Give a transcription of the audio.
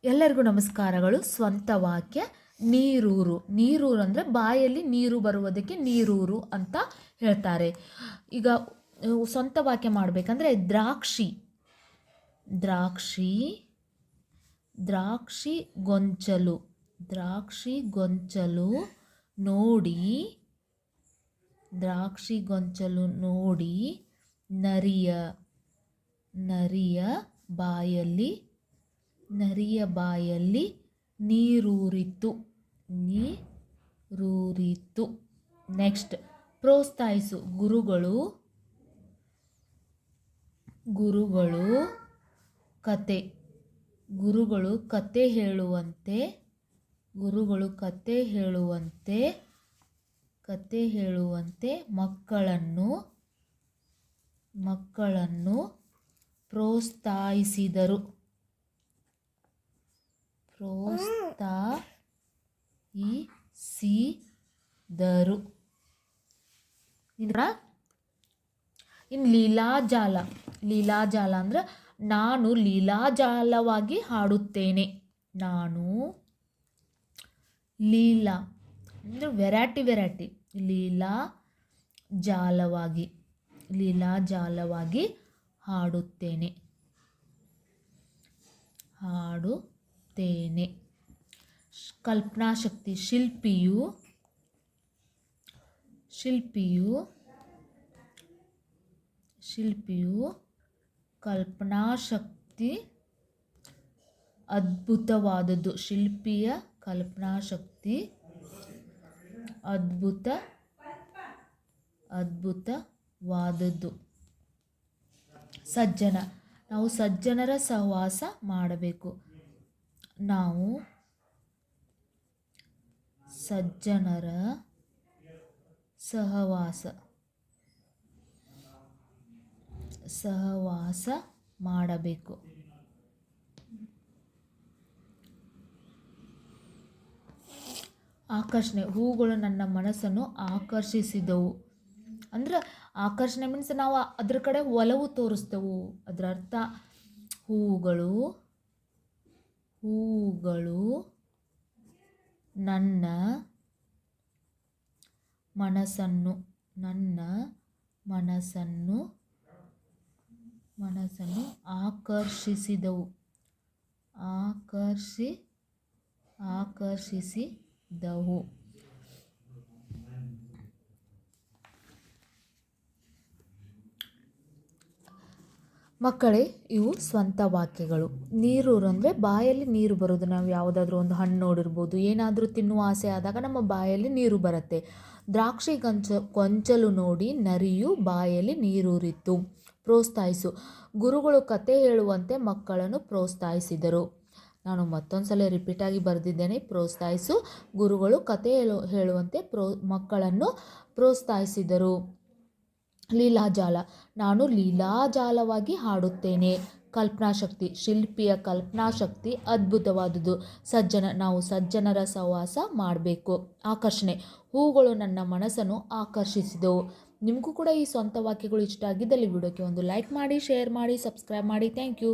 ಎಲ್ಲರಿಗೂ ನಮಸ್ಕಾರಗಳು. ಸ್ವಂತ ವಾಕ್ಯ ನೀರೂರು. ನೀರೂರು ಅಂದರೆ ಬಾಯಲ್ಲಿ ನೀರು ಬರುವುದಕ್ಕೆ ನೀರೂರು ಅಂತ ಹೇಳ್ತಾರೆ. ಈಗ ಸ್ವಂತ ವಾಕ್ಯ ಮಾಡಬೇಕಂದ್ರೆ ದ್ರಾಕ್ಷಿ ದ್ರಾಕ್ಷಿ ದ್ರಾಕ್ಷಿ ಗೊಂಚಲು ದ್ರಾಕ್ಷಿ ಗೊಂಚಲು ನೋಡಿ ದ್ರಾಕ್ಷಿ ಗೊಂಚಲು ನೋಡಿ ನರಿಯ ನರಿಯ ಬಾಯಲ್ಲಿ ನೀರೂರಿತು ನೀರೂರಿತು. ನೆಕ್ಸ್ಟ್ ಪ್ರೋತ್ಸಾಹಿಸು. ಗುರುಗಳು ಕತೆ ಹೇಳುವಂತೆ ಮಕ್ಕಳನ್ನು ಪ್ರೋತ್ಸಾಹಿಸಿದರು. ಇನ್ನು ಲೀಲಾಜಾಲ ಅಂದ್ರೆ ನಾನು ಲೀಲಾಜಾಲವಾಗಿ ಹಾಡುತ್ತೇನೆ. ನಾನು ಲೀಲಾ ಅಂದರೆ ವೆರೈಟಿ ಲೀಲಾಜಾಲವಾಗಿ ಹಾಡುತ್ತೇನೆ. ಕಲ್ಪನಾಶಕ್ತಿ. ಶಿಲ್ಪಿಯು ಕಲ್ಪನಾಶಕ್ತಿ ಅದ್ಭುತವಾದದ್ದು. ಶಿಲ್ಪಿಯ ಕಲ್ಪನಾಶಕ್ತಿ ಅದ್ಭುತವಾದದ್ದು. ಸಜ್ಜನ. ನಾವು ಸಜ್ಜನರ ಸಹವಾಸ ಮಾಡಬೇಕು. ನಾವು ಸಜ್ಜನರ ಸಹವಾಸ ಮಾಡಬೇಕು. ಆಕರ್ಷಣೆ. ಹೂಗಳು ನನ್ನ ಮನಸ್ಸನ್ನು ಆಕರ್ಷಿಸಿದವು. ಅಂದ್ರೆ ಆಕರ್ಷಣೆ ಮೀನ್ಸ್ ನಾವು ಅದ್ರ ಕಡೆ ಒಲವು ತೋರಿಸ್ತೇವೆ. ಅದರ ಅರ್ಥ ಹೂಗಳು ನನ್ನ ಮನಸ್ಸನ್ನು ಆಕರ್ಷಿಸಿದವು. ಮಕ್ಕಳೇ, ಇವು ಸ್ವಂತ ವಾಕ್ಯಗಳು. ನೀರೂರು ಅಂದರೆ ಬಾಯಲ್ಲಿ ನೀರು ಬರೋದು. ನಾವು ಯಾವುದಾದ್ರೂ ಒಂದು ಹಣ್ಣು ನೋಡಿರ್ಬೋದು, ಏನಾದರೂ ತಿನ್ನುವ ಆಸೆ ಆದಾಗ ನಮ್ಮ ಬಾಯಲ್ಲಿ ನೀರು ಬರುತ್ತೆ. ದ್ರಾಕ್ಷಿ ಗೊಂಚಲು ನೋಡಿ ನರಿಯು ಬಾಯಲ್ಲಿ ನೀರೂರಿತು. ಪ್ರೋತ್ಸಾಹಿಸು. ಗುರುಗಳು ಕತೆ ಹೇಳುವಂತೆ ಮಕ್ಕಳನ್ನು ಪ್ರೋತ್ಸಾಹಿಸಿದರು. ನಾನು ಮತ್ತೊಂದು ಸಲ ರಿಪೀಟಾಗಿ ಬರೆದಿದ್ದೇನೆ. ಪ್ರೋತ್ಸಾಹಿಸು. ಗುರುಗಳು ಕತೆ ಹೇಳುವಂತೆ ಮಕ್ಕಳನ್ನು ಪ್ರೋತ್ಸಾಹಿಸಿದರು. ಲೀಲಾಜಾಲ. ನಾನು ಲೀಲಾಜಾಲವಾಗಿ ಹಾಡುತ್ತೇನೆ. ಕಲ್ಪನಾಶಕ್ತಿ. ಶಿಲ್ಪಿಯ ಕಲ್ಪನಾಶಕ್ತಿ ಅದ್ಭುತವಾದುದು. ಸಜ್ಜನ. ನಾವು ಸಜ್ಜನರ ಸಹವಾಸ ಮಾಡಬೇಕು. ಆಕರ್ಷಣೆ. ಹೂಗಳು ನನ್ನ ಮನಸ್ಸನ್ನು ಆಕರ್ಷಿಸಿದವು. ನಿಮಗೂ ಕೂಡ ಈ ಸ್ವಂತ ವಾಕ್ಯಗಳು ಇಷ್ಟ ಆಗಿದ್ದಲ್ಲಿ ವಿಡಿಯೋಕ್ಕೆ ಒಂದು ಲೈಕ್ ಮಾಡಿ, ಶೇರ್ ಮಾಡಿ, ಸಬ್ಸ್ಕ್ರೈಬ್ ಮಾಡಿ. Thank you.